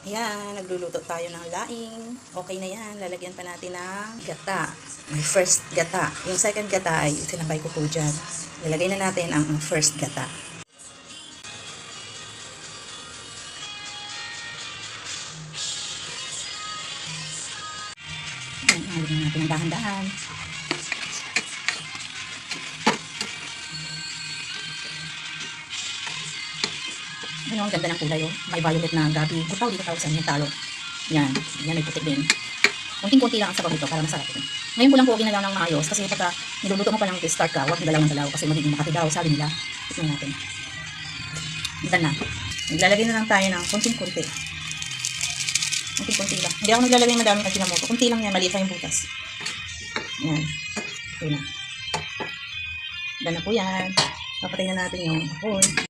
Ayan, nagluluto tayo ng laing. Okay na yan. Lalagyan pa natin ng gata. May first gata. Yung second gata ay tinambay ko po dyan. Lalagay na natin ang first gata. Ayan, lalagyan natin ng dahan-dahan. Ano, ang ganda ng kulay, oh. May violet na gabi. Butaw, dito tawag sa inyo, talo. Yan. Yan, may putik din. Kunting-kunti lang ang sabaw nito para masarap ito. Ngayon ko lang po ginalaw ng maayos kasi pagka niluluto mo pa lang start ka, huwag dalaw ng dalaw kasi magiging makati daw, sabi nila. Tignan natin. Ganda na. Naglalagay na lang tayo ng kunting-kunti. Kunting-kunti lang. Hindi ako naglalagay ng madaming ajinomoto. Kunti lang yan, maliit pa yung butas. Yan. Ito na. Ganda na po yan. Papatay na natin yung apoy.